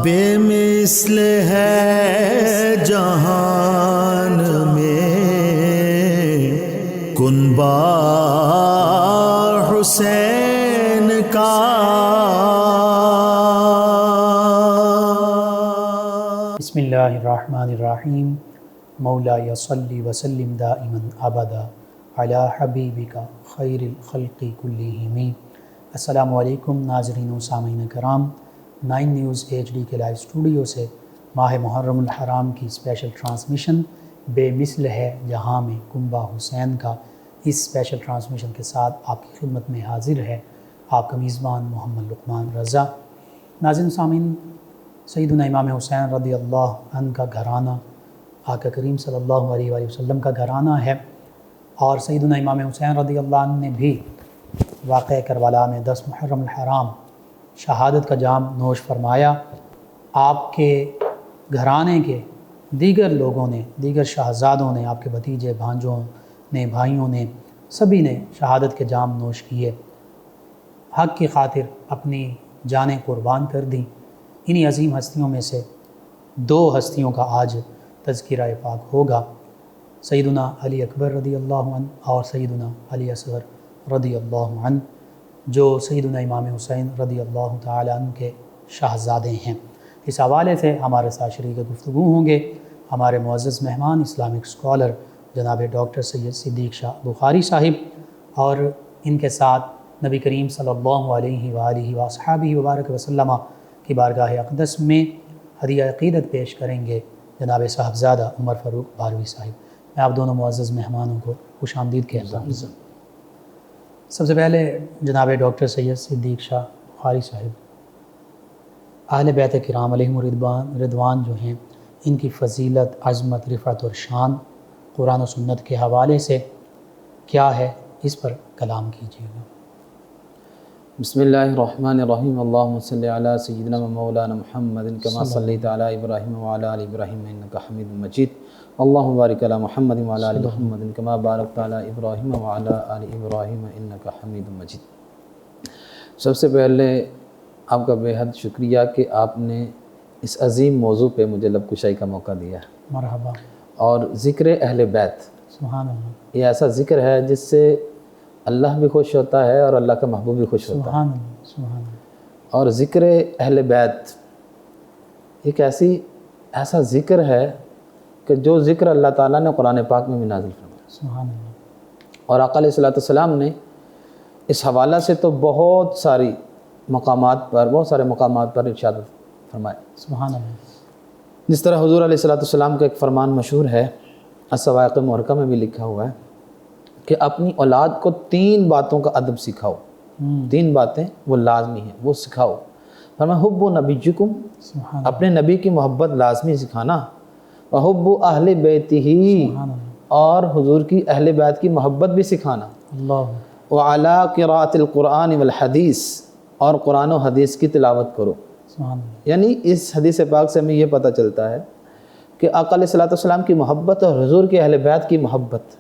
بے مثل ہے جہان میں کنبہ حسین کا، بسم اللہ الرحمن الرحیم۔ مولا صلی وسلم دائما ابدا علی حبیبک خیر الخلق کلہم۔ السلام علیکم ناظرین و سامعین کرام، 9 نیوز HD کے لائیو اسٹوڈیو سے ماہ محرم الحرام کی اسپیشل ٹرانسمیشن بے مثل ہے جہاں میں کنبہ حسین کا، اس اسپیشل ٹرانسمیشن کے ساتھ آپ کی خدمت میں حاضر ہے آپ کا میزبان محمد لقمان رضا۔ ناظرین سامعین، سیدنا امام حسین رضی اللہ عنہ کا گھرانہ آقا کریم صلی اللہ علیہ وآلہ وسلم کا گھرانہ ہے، اور سیدنا امام حسین رضی اللہ عنہ نے بھی واقعہ کربلا میں 10 محرم الحرام شہادت کا جام نوش فرمایا۔ آپ کے گھرانے کے دیگر لوگوں نے، دیگر شہزادوں نے، آپ کے بھتیجے بھانجوں نے، بھائیوں نے، سبھی نے شہادت کے جام نوش کیے، حق کی خاطر اپنی جانیں قربان کر دیں۔ انہی عظیم ہستیوں میں سے 2 ہستیوں کا آج تذکرہ پاک ہوگا، سیدنا علی اکبر رضی اللہ عنہ اور سیدنا علی اصغر رضی اللہ عنہ، جو سیدنا امام حسین رضی اللہ تعالی عنہ کے شہزادے ہیں۔ اس حوالے سے ہمارے ساتھ شریک گفتگو ہوں گے ہمارے معزز مہمان اسلامک اسکالر جناب ڈاکٹر سید صدیق شاہ بخاری صاحب، اور ان کے ساتھ نبی کریم صلی اللہ علیہ وآلہ وصحبہ وبارک وسلم کی بارگاہ اقدس میں ہدیہ عقیدت پیش کریں گے جناب صاحبزادہ عمر فاروق باروی صاحب۔ میں آپ دونوں معزز مہمانوں کو خوش آمدید کہتا ہوں۔ سب سے پہلے جناب ڈاکٹر سید صدیق شاہ بخاری صاحب، اہل بیت کرام علیہم رضوان جو ہیں، ان کی فضیلت، عظمت، رفعت اور شان قرآن و سنت کے حوالے سے کیا ہے، اس پر کلام کیجیے گا۔ بسم اللہ الرحمن الرحیم۔ اللہم صلی علی سیدنا و مولانا محمد کما صلیت علی ابراہیم وعلی آل ابراہیم انک حمید مجید۔ اللہم بارک علی محمد وعلی آل محمد کما بارکت علی ابراہیم وعلی آل ابراہیم انک حمید مجید۔ سب سے پہلے آپ کا بے حد شکریہ کہ آپ نے اس عظیم موضوع پہ مجھے لب کشائی کا موقع دیا ہے۔ مرحبا۔ اور ذکر اہل بیت، سبحان اللہ، یہ ایسا ذکر ہے جس سے اللہ بھی خوش ہوتا ہے اور اللہ کا محبوب بھی خوش ہوتا ہے۔ سبحان اللہ، سبحان اللہ۔ اور ذکر اہل بیت ایک ایسا ذکر ہے کہ جو ذکر اللہ تعالیٰ نے قرآن پاک میں بھی نازل فرمایا، سبحان اللہ۔ اور آقا علیہ الصلوۃ والسلام نے اس حوالہ سے تو بہت سارے مقامات پر ارشاد فرمائے۔ سبحان اللہ۔ جس طرح حضور علیہ الصلوۃ والسلام کا ایک فرمان مشہور ہے، الصواعق محرقہ میں بھی لکھا ہوا ہے کہ اپنی اولاد کو 3 باتوں کا ادب سکھاؤ، 3 باتیں وہ لازمی ہیں، وہ سکھاؤ۔ فرمایا حب نبیکم، اپنے نبی کی محبت لازمی سکھانا، وحب اہل بیتہ، اور حضور کی اہل بیت کی محبت بھی سکھانا، اللہ، وعلی قراءۃ القرآن والحدیث، اور قرآن و حدیث کی تلاوت کرو۔ سبحان اللہ۔ یعنی اس حدیث پاک سے ہمیں یہ پتہ چلتا ہے کہ آقا علیہ الصلوۃ والسلام کی محبت اور حضور کے اہل بیت کی محبت،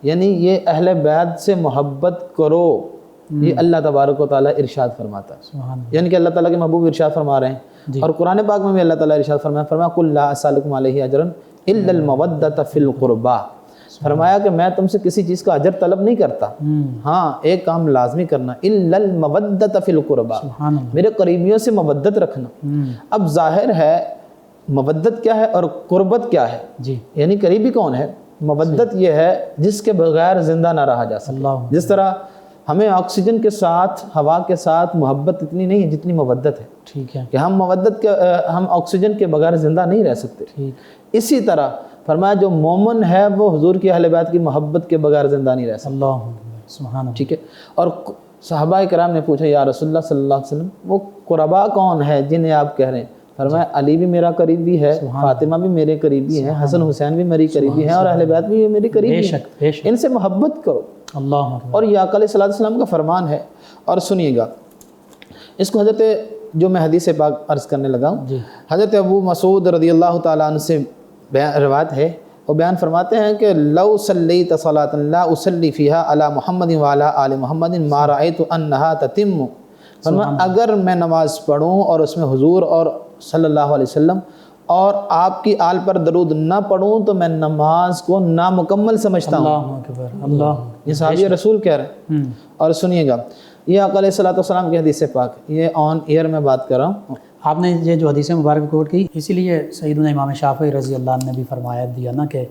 یعنی یہ اہل بیت سے محبت کرو، یہ اللہ تبارک و تعالیٰ ارشاد فرماتا ہے۔ سبحان اللہ۔ یعنی کہ اللہ تعالیٰ کے محبوب ارشاد فرما رہے ہیں، اور قرآن پاک میں بھی اللہ تعالیٰ ارشاد فرمایا قل لا اسألکم علیہ اجرا الا المودۃ فی القربى، فرمایا کہ میں تم سے کسی چیز کا اجر طلب نہیں کرتا، ہاں ایک کام لازمی کرنا، الا المودۃ فی القربى، سبحان اللہ۔ میرے قریبیوں سے مودت رکھنا۔ اب ظاہر ہے مودت کیا ہے اور قربت کیا ہے، جی، یعنی قریبی کون ہے؟ مودت یہ ہے جس کے بغیر زندہ نہ رہا جا سکے۔ اللہ، جس طرح ہمیں آکسیجن کے ساتھ، ہوا کے ساتھ محبت اتنی نہیں ہے جتنی مودت ہے، ٹھیک ہے، کہ ہم آکسیجن کے بغیر زندہ نہیں رہ سکتے۔ ٹھیک، اسی طرح فرمایا جو مومن ہے وہ حضور کی اہل بیت کی محبت کے بغیر زندہ نہیں رہ سکتا۔ اللہ، سبحان اللہ۔ ٹھیک ہے، اور صحابہ کرام نے پوچھا یا رسول اللہ صلی اللہ علیہ وسلم وہ قربا کون ہے جنہیں آپ کہہ رہے ہیں؟ فرمایا علی بھی میرا قریبی ہے، فاطمہ بھی میرے قریبی ہیں، حسن حسین بھی میری قریبی ہیں، اور اہل بیت بھی میری قریبی ہیں، ان سے محبت کرو۔ اللہ، اور یہ آقا علیہ السلام کا فرمان ہے۔ اور سنیے گا اس کو، حضرت جو میں حدیث پاک عرض کرنے لگا ہوں، حضرت ابو مسعود رضی اللہ تعالیٰ عنہ سے روایت ہے، وہ بیان فرماتے ہیں کہ لو صلیت صلاۃ لا اصلی فیہا علی محمد وعلی آل محمد ما رأیت انہا تتم، فرمایا اگر میں نماز پڑھوں اور اس میں حضور اور صلی اللہ علیہ وسلم اور آپ کی آل پر درود نہ پڑھوں تو میں نماز کو نامکمل سمجھتا ہوں۔ اللہ اکبر، اللہ یہ صحابی رسول کہہ رہے ہیں۔ اور سنیے گا، یہ آقا علیہ الصلوۃ والسلام کی حدیث پاک، یہ آن ایئر میں بات کر رہا ہوں۔ آپ نے یہ جو حدیث مبارک کوٹ کی، اسی لیے سیدنا امام شافعی رضی اللہ عنہ نے بھی فرمایا دیا نا کہ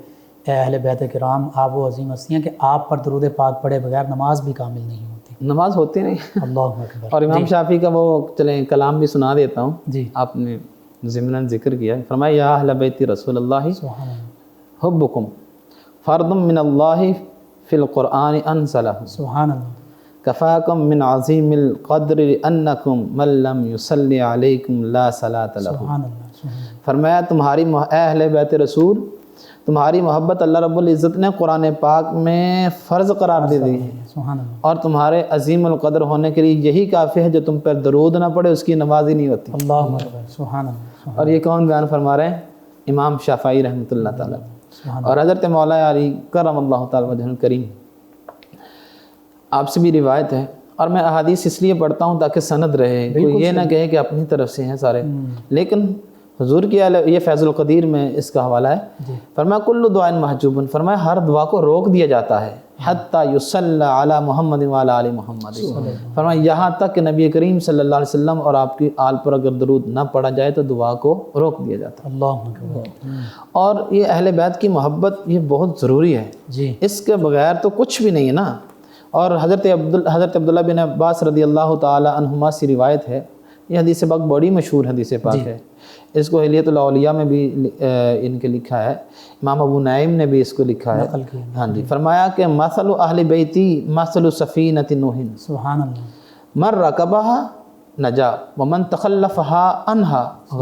اے اہل بیت کرام، آپ وہ عظیم ہستی ہیں کہ آپ پر درود پاک پڑھے بغیر نماز بھی کامل نہیں ہوتی۔ نماز ہوتی نہیں۔ اللہ اکبر۔ اور امام شافعی کا وہ چلیں کلام بھی سنا دیتا ہوں، جی آپ نے ضمناً ذکر کیا، فرمایا یا اہل بیت رسول اللہ سبحان اللہ، حبکم فرد من اللہ فی القرآن انزلہ سبحان اللہ، کفاکم من عظیم القدر انکم من لم یصلی علیکم لا صلاۃ لہ۔ سبحان اللہ، سبحان اللہ، فرمایا تمہاری اے اہل بیت رسول، تمہاری محبت اللہ رب العزت نے قرآن پاک میں فرض قرار دے دی، سبحان اللہ، اور تمہارے عظیم القدر ہونے کے لیے یہی کافی ہے جو تم پر درود نہ پڑے اس کی نماز ہی نہیں ہوتی۔ اللہ اکبر، سبحان اللہ، اور یہ کون بیان فرما رہے ہیں؟ امام شافعی رحمۃ اللہ تعالیٰ سبحان اور حضرت مولا علی کرم اللہ تعالیٰ وجہ الکریم۔ آپ سے بھی روایت ہے، اور میں احادیث اس لیے پڑھتا ہوں تاکہ سند رہے، کوئی یہ نہ کہے کہ اپنی طرف سے ہیں سارے، لیکن حضور کی یہ فیض القدیر میں اس کا حوالہ ہے۔ فرمایا کل دعاء محجوب، فرمایا ہر دعا کو روک دیا جاتا ہے، حتی یصلی علی محمد وعلی آل محمد، فرمایا یہاں تک کہ نبی کریم صلی اللہ علیہ وسلم اور آپ کی آل پر اگر درود نہ پڑھا جائے تو دعا کو روک دیا جاتا ہے۔ اللہ اکبر، اور یہ اہل بیت کی محبت یہ بہت ضروری ہے، جی اس کے بغیر تو کچھ بھی نہیں ہے نا۔ اور حضرت عبداللہ بن عباس رضی اللہ تعالی عنہما سے روایت ہے، یہ حدیث پاک بڑی مشہور حدیث پاک ہے، اس کو حلیۃ الاولیاء میں بھی ان کے لکھا ہے، امام ابو نعیم نے بھی اس کو لکھا ہے۔ نقل کیا، ہاں جی، فرمایا کہ مثل اہل بیتی مثل سفینۃ نوح سبحان اللہ، من رکبها نجا ومن تخلفها عنها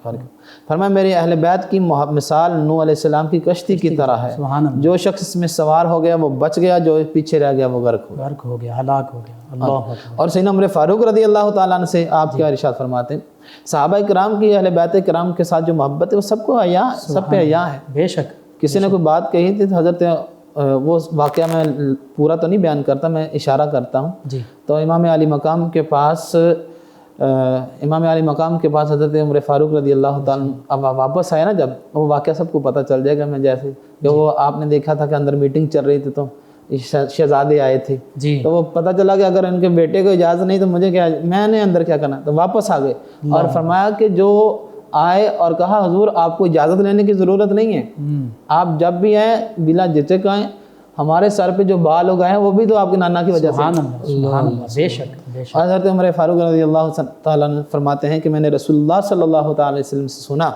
غرق۔ فرمایا میری اہل بیت کی مثال نوح علیہ السلام کی کشتی کی طرح ہے، سبحان اللہ، جو شخص اس میں سوار ہو گیا وہ بچ گیا، جو پیچھے رہ گیا وہ غرق ہو گیا۔ غرق ہو گیا، ہلاک ہو گیا۔ اللہ اکبر، اور سیدنا عمر فاروق رضی اللہ تعالیٰ عنہ سے آپ کیا ارشاد فرماتے ہیں، صحابہ کرام کی اہل بیت کرام کے ساتھ جو محبت ہے وہ سب کو حیا، سب پہ حیا ہے۔ بے شک، کسی نے کوئی بات کہی تھی تو حضرت وہ واقعہ میں پورا تو نہیں بیان کرتا، میں اشارہ کرتا ہوں، جی تو امام علی مقام کے پاس حضرت عمر فاروق رضی اللہ تعالیٰ اب واپس آئے نا، جب وہ واقعہ سب کو پتہ چل جائے گا، میں جیسے کہ وہ آپ نے دیکھا تھا کہ اندر میٹنگ چل رہی تھی تو شہزادے آئے تھے، جی تو وہ پتہ چلا کہ اگر ان کے بیٹے کو اجازت نہیں تو مجھے کیا، میں نے اندر کیا کرنا، تو واپس آ گئے اور فرمایا کہ جو آئے اور کہا حضور آپ کو اجازت لینے کی ضرورت نہیں ہے، آپ جب بھی آئیں بلا جھجک آئیں، ہمارے سر پہ جو بال اگائے ہیں وہ بھی تو آپ کے نانا کی وجہ سے۔ سبحان اللہ، سبحان اللہ، بے شک، بے شک، حضرت عمر فاروق رضی اللہ تعالیٰ عنہ فرماتے ہیں کہ میں نے رسول اللہ صلی اللہ تعالیٰ علیہ وسلم سے سنا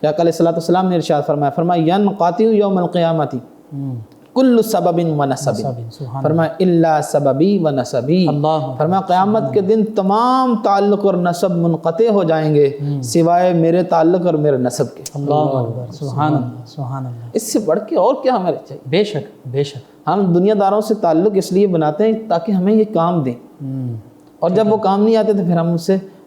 کہ آقا علیہ السلام نے ارشاد فرمایا ینقطع یوم القیامت کل سبب و نسب، سبحان فرمایا الا سببی و نسبی، اللہ، فرمایا قیامت کے دن تمام تعلق اور نسب منقطع ہو جائیں گے سوائے میرے تعلق اور میرے نسب کے۔ اللہ اکبر، سبحان اللہ، سبحان اللہ، اس سے بڑھ کے اور کیا ہمیں چاہیے؟ بے شک، بے شک، ہم دنیا داروں سے تعلق اس لیے بناتے ہیں تاکہ ہمیں یہ کام دیں، اور جب وہ کام نہیں آتے تو پھر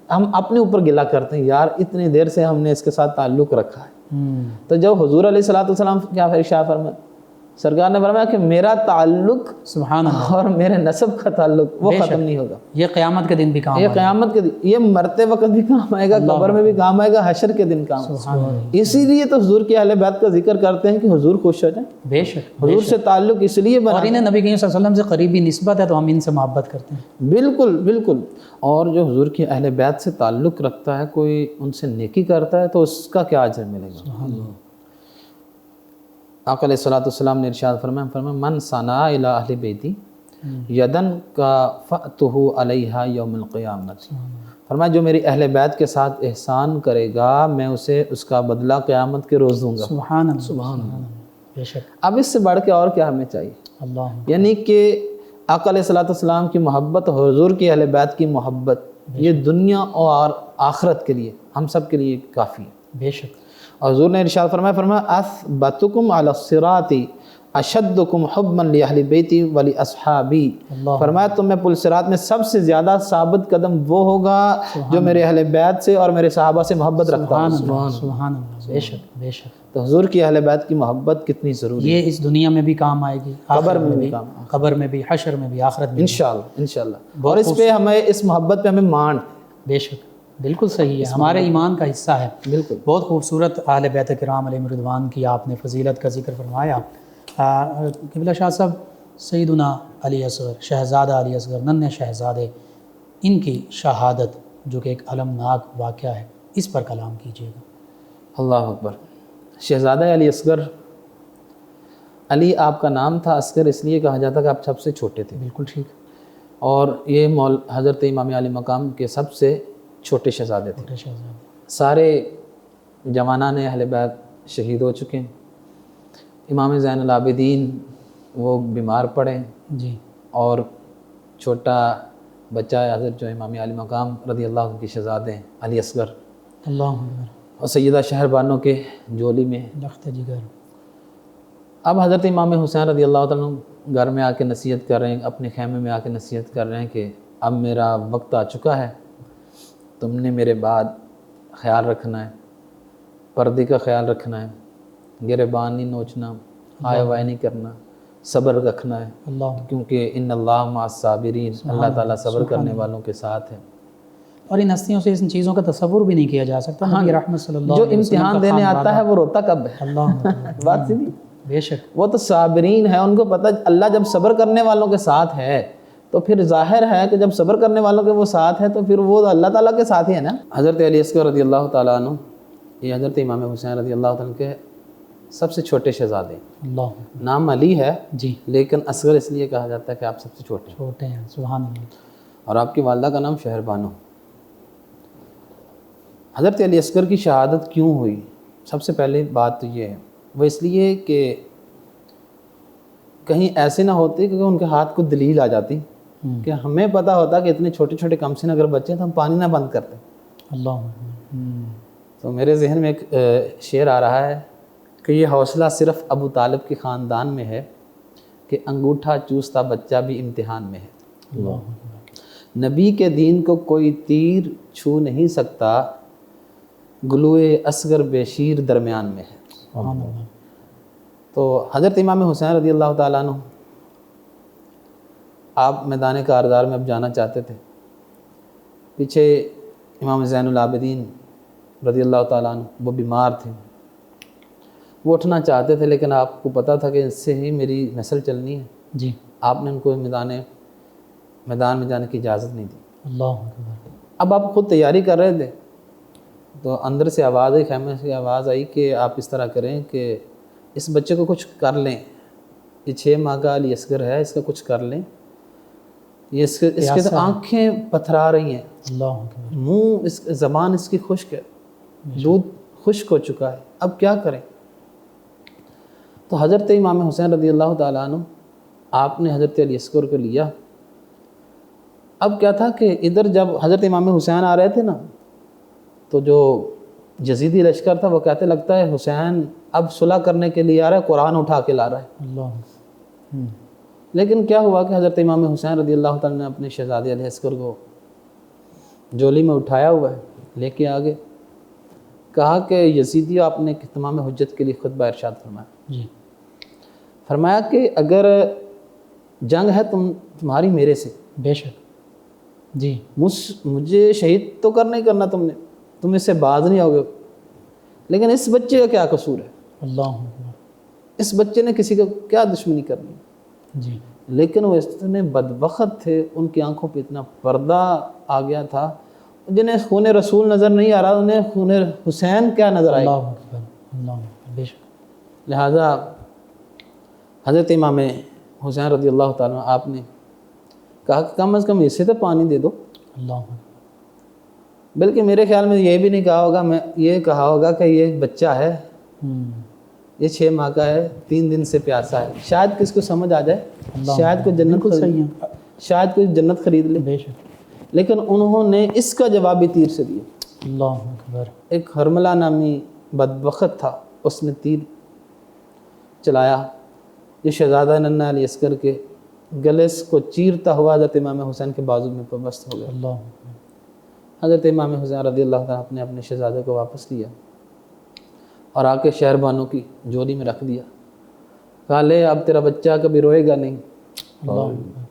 ہم اپنے اوپر گلا کرتے ہیں، یار اتنی دیر سے ہم نے اس کے ساتھ تعلق رکھا ہے۔ تو جب حضور علیہ الصلوۃ والسلام کیا ارشاد فرمایا، سرکار نے فرمایا کہ میرا تعلق سبحان اللہ، اور میرے نسب کا تعلق وہ ختم نہیں ہوگا، یہ قیامت کے دن بھی کام یہ قیامت کے دن، یہ مرتے وقت بھی کام آئے گا، قبر میں بھی کام آئے گا، حشر کے دن کام آئے گا۔ اسی لیے تو حضور کی اہل بیت کا ذکر کرتے ہیں کہ حضور خوش ہو جائیں، بے شک، حضور سے تعلق اس لیے بنا، اور انہیں نبی کریم صلی اللہ علیہ وسلم سے قریبی نسبت ہے تو ہم ان سے محبت کرتے ہیں۔ بالکل بالکل۔ اور جو حضور کی اہل بیت سے تعلق رکھتا ہے، کوئی ان سے نیکی کرتا ہے تو اس کا کیا اجر ملے گا؟ آقا علیہ الصلوۃ والسلام نے ارشاد فرمایا من صنع الی اہل بیتی یدن کافأتہ علیہا یوم القیامت، فرمایا جو میری اہل بیت کے ساتھ احسان کرے گا میں اسے اس کا بدلہ قیامت کے روز دوں گا۔ سبحان اللہ، سبحان اللہ، بے شک، اب اس سے بڑھ کے اور کیا ہمیں چاہیے؟ اللہ، یعنی کہ آقا علیہ الصلوۃ والسلام کی محبت، حضور کی اہل بیت کی محبت، یہ دنیا اور آخرت کے لیے ہم سب کے لیے کافی ہے۔ بے شک، اور حضور نے ارشاد فرمایا اثبتکم علی الصراط اشدکم حبا لاہل بیتی ولی اصحابی، فرمایا تم میں پل صراط میں سب سے زیادہ ثابت قدم وہ ہوگا جو میرے اہل بیت سے اور میرے صحابہ سے محبت رکھتا ہے۔ سبحان اللہ، بے شک، بے شک، تو حضور کی اہل بیت کی محبت کتنی ضروری ہے، یہ اس دنیا میں بھی کام آئے گی، قبر میں بھی کام، قبر میں بھی، حشر میں بھی، آخرت میں بھی، انشاءاللہ انشاءاللہ۔ اور اس پہ ہمیں، اس محبت پہ ہمیں مان، بے شک، بالکل صحیح ہے، ہمارے ایمان کا حصہ ہے۔ بالکل بہت خوبصورت اہل بیت کرام علیہم رضوان کی آپ نے فضیلت کا ذکر فرمایا۔ قبلہ شاہ صاحب، سیدنا علی اصغر، شہزادہ علی اصغر، ننھے شہزادے، ان کی شہادت جو کہ ایک المناک واقعہ ہے، اس پر کلام کیجیے گا۔ اللہ اکبر۔ شہزادہ علی اصغر، علی آپ کا نام تھا، اصغر اس لیے کہا جاتا کہ آپ سب سے چھوٹے تھے، بالکل ٹھیک۔ اور یہ حضرت امام علی مقام کے سب سے چھوٹے شہزادے تھے۔ چھوٹے شہزادے، سارے جوانان اہل بیت شہید ہو چکے ہیں۔ امام زین العابدین وہ بیمار پڑے جی، اور چھوٹا بچہ ہے حضرت جو امام علی مقام رضی اللہ عنہ کے شہزادے ہیں، علی اصغر، اللہ اکبر، اور سیدہ شہر بانو کے جولی میں۔ لخت جگر، اب حضرت امام حسین رضی اللہ تعالیٰ عنہ گھر میں آ کے نصیحت کر رہے ہیں، اپنے خیمے میں آ کے نصیحت کر رہے ہیں کہ اب میرا وقت آ چکا ہے، تم نے میرے بعد خیال رکھنا ہے، پردے کا خیال رکھنا ہے، گریبان نہیں نوچنا، آئے وائے نہیں کرنا، صبر رکھنا ہے، اللہ، کیونکہ ان اللہ مع الصابرین، اللہ تعالیٰ صبر کرنے والوں کے ساتھ ہے۔ اور ان ہستیوں سے ان چیزوں کا تصور بھی نہیں کیا جا سکتا۔ نبی رحمت صلی اللہ جو علیہ وسلم امتحان کا دینے خان آتا ہے وہ روتا کب ہے؟ اللہ اکبر، بات سیدھی، بے شک، وہ تو صابرین ہے، ان کو پتہ اللہ جب صبر کرنے والوں کے ساتھ ہے تو پھر ظاہر ہے کہ جب صبر کرنے والوں کے وہ ساتھ ہے تو پھر وہ اللہ تعالیٰ کے ساتھ ہی ہے نا۔ حضرت علی اصغر رضی اللہ تعالیٰ عنہ، یہ حضرت امام حسین رضی اللہ تعالیٰ عنہ کے سب سے چھوٹے شہزادے ہیں۔ اللہ اکبر، نام علی ہے جی، لیکن اصغر اس لیے کہا جاتا ہے کہ آپ سب سے چھوٹے ہیں، چھوٹے ہیں، سبحان اللہ۔ اور آپ کی والدہ کا نام شہر بانو۔ حضرت علی اصغر کی شہادت کیوں ہوئی؟ سب سے پہلے بات تو یہ ہے، وہ اس لیے کہ کہیں ایسے نہ ہوتے کہ ان کے ہاتھ کو دلیل آ جاتی کہ ہمیں پتہ ہوتا کہ اتنے چھوٹے چھوٹے کمسن اگر بچے ہیں تو ہم پانی نہ بند کرتے۔ اللہ اکبر، تو میرے ذہن میں ایک شعر آ رہا ہے کہ یہ حوصلہ صرف ابو طالب کے خاندان میں ہے کہ انگوٹھا چوستا بچہ بھی امتحان میں ہے۔ اللہ اکبر، نبی کے دین کو کوئی تیر چھو نہیں سکتا، گلوئے اصغر بے شیر درمیان میں ہے۔ سبحان اللہ، تو حضرت امام حسین رضی اللہ تعالیٰ عنہ آپ میدان کارزار میں اب جانا چاہتے تھے، پیچھے امام زین العابدین رضی اللہ تعالیٰ عنہ وہ بیمار تھے، وہ اٹھنا چاہتے تھے لیکن آپ کو پتہ تھا کہ اس سے ہی میری نسل چلنی ہے، جی، آپ نے ان کو میدان میں جانے کی اجازت نہیں دی۔ اللہ اکبر، اب آپ خود تیاری کر رہے تھے تو اندر سے آواز آئی، خیمے سے آواز آئی کہ آپ اس طرح کریں کہ اس بچے کو کچھ کر لیں، یہ 6 ماہ کا علی اصغر ہے، اس کا کچھ کر لیں، یہ اس کے تو آنکھیں پتھرا رہی ہیں، اللہ اکبر، منہ زبان اس کی خشک ہے، دودھ خشک ہو چکا ہے، اب کیا کریں؟ تو حضرت امام حسین رضی اللہ تعالیٰ عنہ آپ نے حضرت علی اصغر کو لیا۔ اب کیا تھا کہ ادھر جب حضرت امام حسین آ رہے تھے نا تو جو یزیدی لشکر تھا وہ کہتے لگتا ہے حسین اب صلح کرنے کے لیے آ رہا ہے، قرآن اٹھا کے لا رہا ہے۔ اللہ، لیکن کیا ہوا کہ حضرت امام حسین رضی اللہ تعالیٰ نے اپنے شہزادے علی اصغر کو جولی میں اٹھایا ہوا ہے، لے کے آگے کہا کہ یزیدی آپ نے تمام حجت کے لیے خطبہ ارشاد فرمایا، جی، فرمایا کہ اگر جنگ ہے تمہاری میرے سے، بے شک، جی، مجھے شہید تو نہیں کرنا تم اس سے باز نہیں ہوگے، لیکن اس بچے کا کیا قصور ہے؟ اللہ اکبر، اس بچے نے کسی کو کیا دشمنی کرنی؟ جی، لیکن وہ اتنے بدبخت تھے، ان کی آنکھوں پہ اتنا پردہ آ گیا تھا، جنہیں خون رسول نظر نہیں آ رہا انہیں خون حسین کیا نظر آئے گا؟ اللہ اکبر، اللہ اکبر، بے شک، لہٰذا حضرت امام حسین رضی اللہ تعالیٰ عنہ آپ نے کہا کہ کم از کم اسے تو پانی دے دو، اللہ اکبر، بلکہ میرے خیال میں یہ بھی نہیں کہا ہوگا، میں یہ کہا ہوگا کہ یہ بچہ ہے، یہ 6 ماہ کا ہے، 3 دن سے پیاسا ہے، شاید کس کو سمجھ آ جائے، شاید کوئی جنت صحیح ہے، شاید کوئی جنت خرید لے، بے شک، لیکن انہوں نے اس کا جوابی تیر سے دیا۔ اللہ اکبر، ایک حرملہ نامی بدبخت تھا، اس نے تیر چلایا، یہ شہزادہ ننھا علی اصغر کے گلے کو چیرتا ہوا حضرت امام حسین کے بازو میں پیوست ہو گیا۔ اللہ اکبر، حضرت امام حسین رضی اللہ تعالیٰ نے اپنے شہزادے کو واپس لیا اور آ کے شہر بانو کی جولی میں رکھ دیا، کہا لے اب تیرا بچہ کبھی روئے گا نہیں، اللہ اکبر،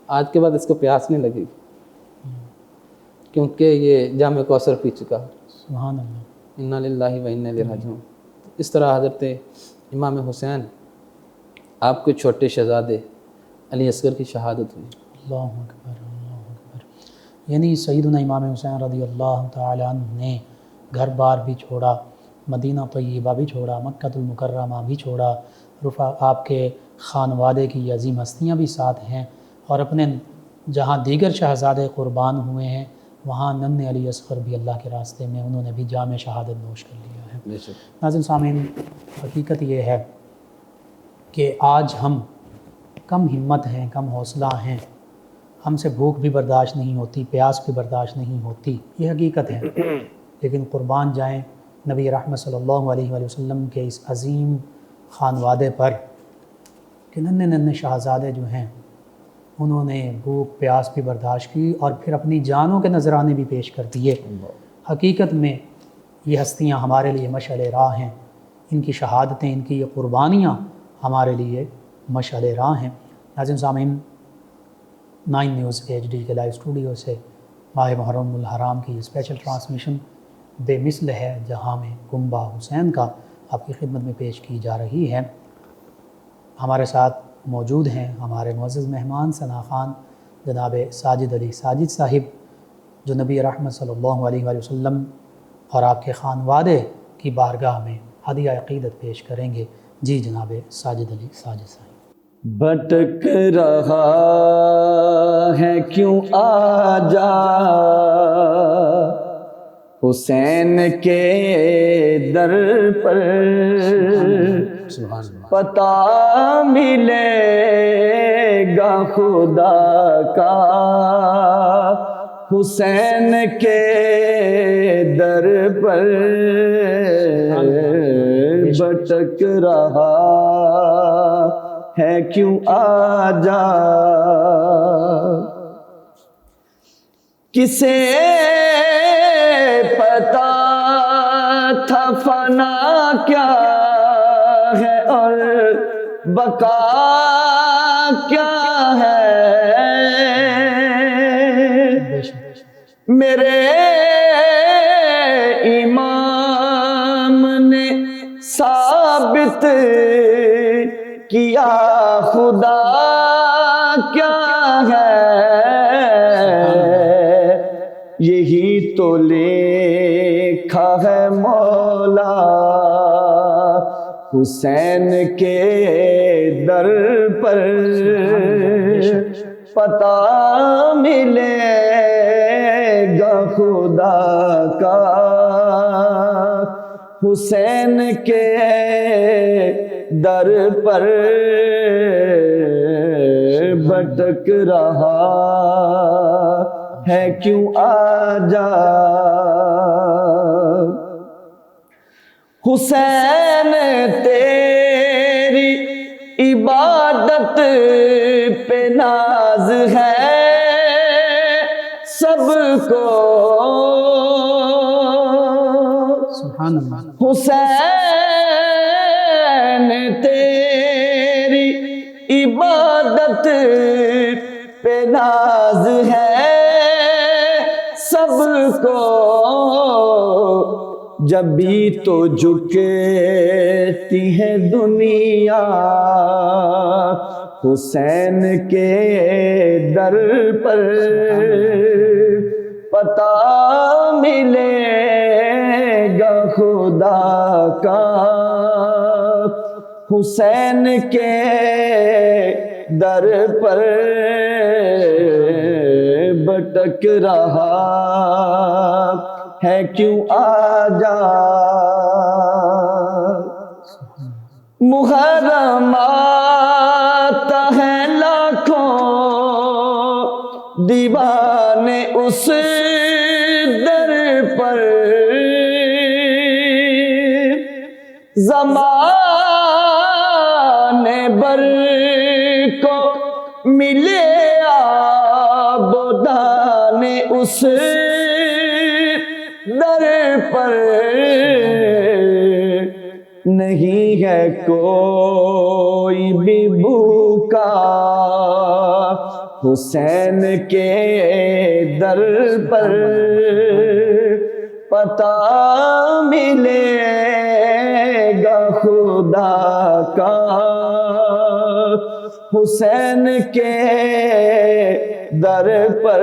آج کے بعد اس کو پیاس نہیں لگے گی، کیونکہ یہ جام کوثر پی چکا. سبحان اللہ. انا للہ و انا الیہ راجعون. اس طرح حضرت امام حسین آپ کے چھوٹے شہزادے علی اصغر کی شہادت ہوئی. اللہ اکبر اللہ اکبر. یعنی سیدنا امام حسین رضی اللہ تعالی عنہ نے گھر بار بھی چھوڑا، مدینہ طیبہ بھی چھوڑا، مکہ المکرمہ بھی چھوڑا، آپ کے خانوادے کی عظیم ہستیاں بھی ساتھ ہیں، اور اپنے جہاں دیگر شہزادے قربان ہوئے ہیں وہاں ننھے علی اصغر بھی اللہ کے راستے میں انہوں نے بھی جام شہادت نوش کر لیا ہے. بے شک. ناظرین سامعین، حقیقت یہ ہے کہ آج ہم کم ہمت ہیں، کم حوصلہ ہیں، ہم سے بھوک بھی برداشت نہیں ہوتی، پیاس بھی برداشت نہیں ہوتی، یہ حقیقت ہے. لیکن قربان جائیں نبی رحمت صلی اللہ علیہ وآلہ وسلم کے اس عظیم خانوادے پر کہ ننھے ننھے شہزادے جو ہیں انہوں نے بھوک پیاس بھی برداشت کی اور پھر اپنی جانوں کے نذرانے بھی پیش کر دیے. حقیقت میں یہ ہستیاں ہمارے لیے مشعل راہ ہیں، ان کی شہادتیں، ان کی یہ قربانیاں ہمارے لیے مشعل راہ ہیں. ناظرین سامعین، 9 نیوز HD کے لائیو اسٹوڈیو سے ماہ محرم الحرام کی اسپیشل ٹرانسمیشن بے مثل ہے جہاں میں کنبہ حسین کا آپ کی خدمت میں پیش کی جا رہی ہے. ہمارے ساتھ موجود ہیں ہمارے معزز مہمان ثنا خان جناب ساجد علی ساجد صاحب، جو نبی رحمت صلی اللہ علیہ وآلہ وسلم اور آپ کے خانوادے کی بارگاہ میں ہدیہ عقیدت پیش کریں گے. جی جناب ساجد علی ساجد صاحب. بھٹک رہا ہے کیوں آ جا حسین کے در پر، پتہ ملے گا خدا کا حسین کے در پر. بھٹک رہا ہے کیوں آ جا کسے پتا تھا فنا کیا ہے اور بقا کیا ہے. میرے امام نے ثابت کیا خدا کیا ہے، یہی تو لکھا ہے مولا حسین کے در پر. پتہ ملے گا خدا کا حسین کے در پر. بھٹک رہا ہے کیوں آ جا حسین تیری عبادت پہ ناز ہے سب کو. سبحان اللہ. حسین تیری عبادت پہ ناز ہے سب کو. جب بھی تو جھکتی ہے دنیا حسین کے در پر. پتہ ملے گا خدا کا حسین کے در پر. بھٹک رہا ہے کیوں آ جا محرم آتا ہے لاکھوں دیوانے اس در پر. زمانے بھر کو ملے آب و دانے اس در پر. نہیں ہے کوئی بھی بھوکا حسین کے در پر پتہ ملے گا خدا کا، حسین کے در پر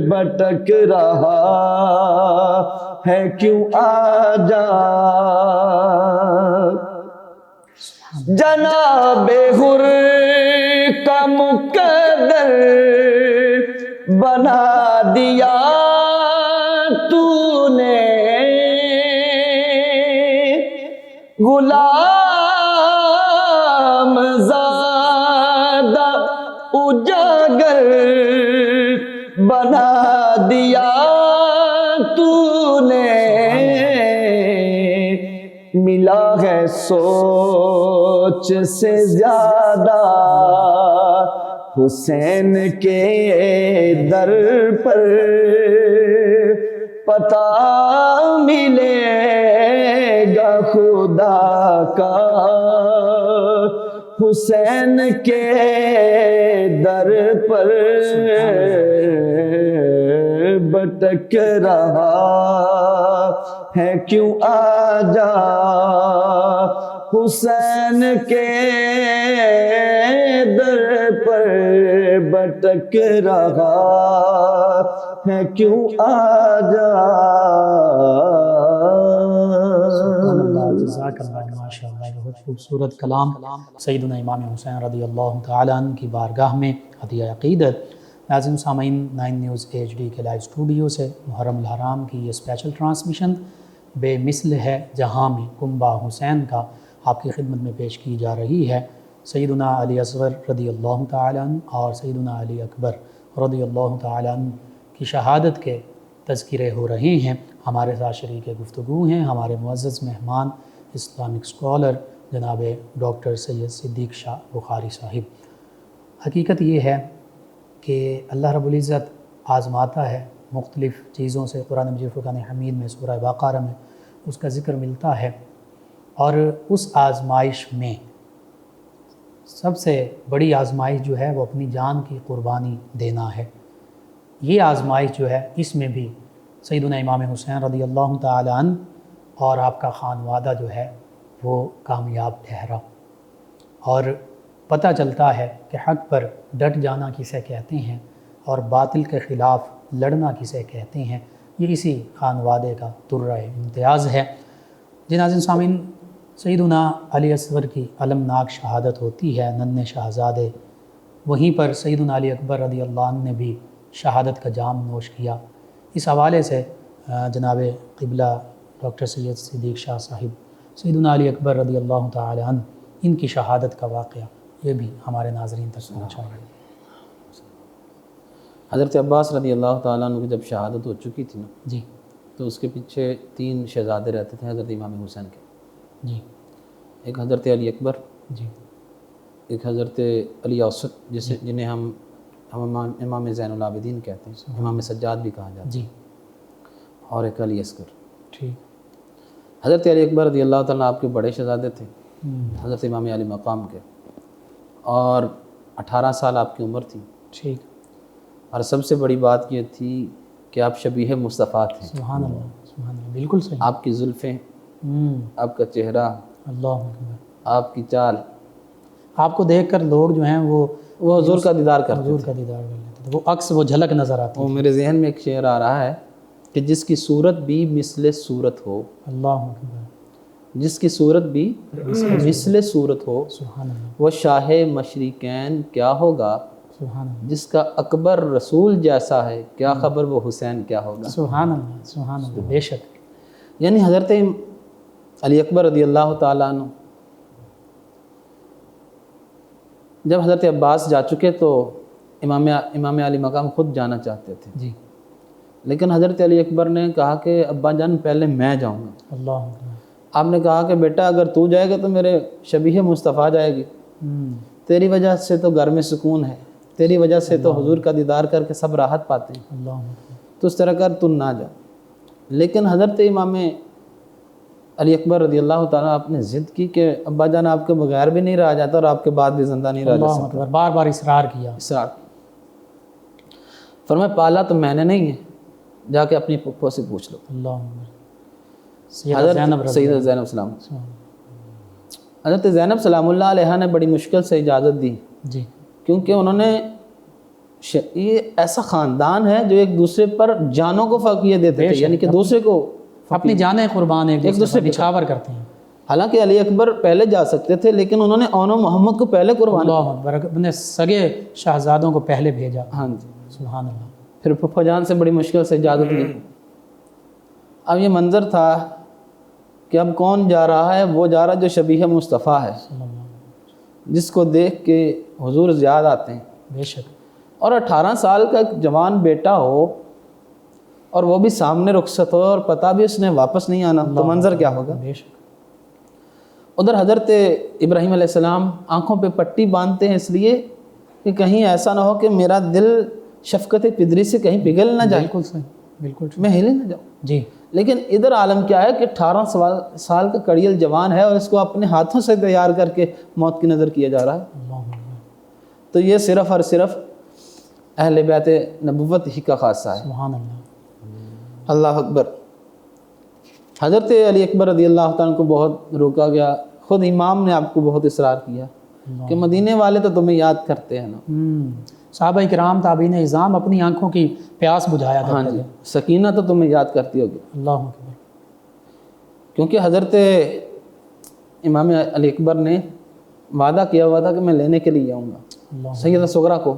بھٹک رہا ہے کیوں آجا، جناب حر کا مقدر بنا دیا تو نے، غلام زادہ اجاگر بنا دیا تو نے، ملا ہے سوچ سے زیادہ حسین کے در پر پتہ ملے گا خدا کا، حسین کے در پر بھٹک رہا ہے کیوں آجا، حسین کے در پر بھٹک رہا ہے کیوں آجا۔ جزاک اللہ ماشاء اللہ، بہت خوبصورت کلام سیدنا امام حسین رضی اللہ تعالیٰ عنہ کی بارگاہ میں عطیہ عقیدت۔ ناظرین سامعین، 9 نیوز HD کے لائیو اسٹوڈیو سے محرم الحرام کی یہ اسپیشل ٹرانسمیشن بے مثل ہے جہاں میں کنبہ حسین کا آپ کی خدمت میں پیش کی جا رہی ہے۔ سیدنا علی اصغر رضی اللہ تعالیٰ عنہ اور سیدنا علی اکبر رضی اللہ تعالیٰ عنہ کی شہادت کے تذکرے ہو رہے ہیں۔ ہمارے ساتھ شریک گفتگو ہیں ہمارے معزز مہمان اسلامک اسکالر جناب ڈاکٹر سید صدیق شاہ بخاری صاحب۔ حقیقت یہ ہے کہ اللہ رب العزت آزماتا ہے مختلف چیزوں سے۔ قرآن مجید فرقان حمید میں سورہ بقرہ میں اس کا ذکر ملتا ہے، اور اس آزمائش میں سب سے بڑی آزمائش جو ہے وہ اپنی جان کی قربانی دینا ہے۔ یہ آزمائش جو ہے اس میں بھی سیدنا امام حسین رضی اللہ تعالیٰ عنہ اور آپ کا خانوادہ جو ہے وہ کامیاب ٹھہرا، اور پتہ چلتا ہے کہ حق پر ڈٹ جانا کسے کہتے ہیں اور باطل کے خلاف لڑنا کسے کہتے ہیں، یہ اسی خانوادے کا درہ امتیاز ہے۔ ناظرین سامعین، سیدنا علی اصغر کی المناک شہادت ہوتی ہے، ننھے شہزادے، وہیں پر سیدنا علی اکبر رضی اللہ عنہ نے بھی شہادت کا جام نوش کیا۔ اس حوالے سے جناب قبلہ ڈاکٹر سید صدیق شاہ صاحب، سیدنا علی اکبر رضی اللہ تعالی عنہ، ان کی شہادت کا واقعہ یہ بھی ہمارے ناظرین تک پہنچا رہے ہیں۔ حضرت عباس رضی اللہ تعالیٰ عنہ کی جب شہادت ہو چکی تھی نا، جی تو اس کے پیچھے 3 شہزادے رہتے تھے حضرت امام حسین کے، جی ایک حضرت علی اکبر، جی ایک حضرت علی اوسط جنہیں ہم امام زین العابدین کہتے ہیں، امام سجاد بھی کہا جاتا ہے، جی، اور ایک علی اصغر۔ ٹھیک، حضرت علی اکبر رضی اللہ تعالیٰ آپ کے بڑے شہزادے تھے، حضرت امام علی مقام کے، اور 18 سال آپ کی عمر تھی، ٹھیک، اور سب سے بڑی بات یہ تھی کہ آپ شبیہ مصطفیٰ تھے۔ سبحان اللہ، سبحان اللہ، بالکل صحیح۔ آپ کی زلفیں، آپ کا چہرہ، اللہ اکبر، آپ کی چال، آپ کو دیکھ کر لوگ جو ہیں وہ حضور کا دیدار کرتے حضور کا دیدار کر لیتے تھے، وہ عکس، وہ جھلک نظر آتی وہ میرے ذہن میں ایک شعر آ رہا ہے کہ جس کی صورت بھی مثل صورت ہو، اللہ اکبر، جس کی صورت بھی مثل صورت ہو، سبحان اللہ، وہ شاہ مشرقین کیا ہوگا، سبحان اللہ، جس کا اکبر رسول جیسا ہے کیا خبر وہ حسین کیا ہوگا۔ سبحان اللہ، سبحان اللہ، بے شک، یعنی حضرت علی اکبر رضی اللہ تعالیٰ عنہ جب حضرت عباس جا چکے تو امام علی مقام خود جانا چاہتے تھے، جی، لیکن حضرت علی اکبر نے کہا کہ ابا جان پہلے میں جاؤں گا۔ اللہ اکبر، آپ نے کہا کہ بیٹا اگر تو جائے گا تو میرے شبیہ مصطفیٰ جائے گی، تیری وجہ سے تو گھر میں سکون ہے، تیری وجہ سے تو حضور کا دیدار کر کے سب راحت پاتے ہیں، اللہ اکبر، تو اس طرح کر تو نہ جا۔ لیکن حضرت امام علی اکبر رضی اللہ تعالیٰ آپ نے ضد کی کہ ابا جان آپ کے بغیر بھی نہیں رہا جاتا اور آپ کے بعد بھی زندہ نہیں رہ جا اللہ اکبر، بار بار اصرار کیا. اصرار. فرمایا پالا تو میں نے نہیں ہے، جا کے اپنی پھپھو سے پوچھ لو. اللہ اکبر. سیدہ زینب حضرت رضی سیدہ زینب سلام حضرت زینب سلام اللہ علیہ نے بڑی مشکل سے اجازت دی، جی کیونکہ انہوں نے یہ ایسا خاندان ہے جو ایک دوسرے پر جانوں کو فقیہ دیتے تھے، یعنی کہ دوسرے کو اپنی جانیں قربان ایک دوسرے پر نچھاور کرتے ہیں. حالانکہ علی اکبر پہلے جا سکتے تھے لیکن انہوں نے اون و محمد کو پہلے قربان. اللہ اکبر، اپنے سگے شہزادوں کو پہلے بھیجا. ہاں جی. سبحان اللہ. پھر پھپھو جان سے بڑی مشکل سے اجازت لی. اب یہ منظر تھا کہ اب کون جا رہا ہے؟ وہ جا رہا جو شبیہ مصطفیٰ ہے، صلی اللہ علیہ وسلم. جس کو دیکھ کے حضور یاد آتے ہیں. بے شک. اور 18 سال کا ایک جوان بیٹا ہو اور وہ بھی سامنے رخصت ہو اور پتہ بھی اس نے واپس نہیں آنا، تو منظر کیا ہوگا؟ بے شک. ادھر حضرت ابراہیم علیہ السلام آنکھوں پہ پٹی باندھتے ہیں اس لیے کہ کہیں ایسا نہ ہو کہ میرا دل شفقت پدری سے کہیں پگھل نہ جائے، بالکل صحیح، بالکل ٹھیک. میں ہلے نہ جاؤں. جی. لیکن ادھر عالم کیا ہے کہ 18 سال کا کڑیل جوان ہے اور اس کو اپنے ہاتھوں سے تیار کر کے موت کی نظر کیا جا رہا ہے. اللہ اکبر. تو یہ صرف اور صرف اہل بیت نبوت ہی کا خاصہ ہے. سبحان اللہ. اللہ اکبر. حضرت علی اکبر رضی اللہ تعالیٰ کو بہت روکا گیا. خود امام نے آپ کو بہت اصرار کیا کہ مدینے والے تو تمہیں یاد کرتے ہیں نا. صحابہ کرام تابعین اعظام اپنی آنکھوں کی پیاس بجھایا ہاں کرتے جی، تھے. سکینہ تو تمہیں یاد کرتی ہوگی، اللہ اکبر. کیونکہ حضرت امام علی اکبر نے وعدہ کیا ہوا تھا کہ میں لینے کے لیے آؤں گا اللہ. سیدہ صغرا کو،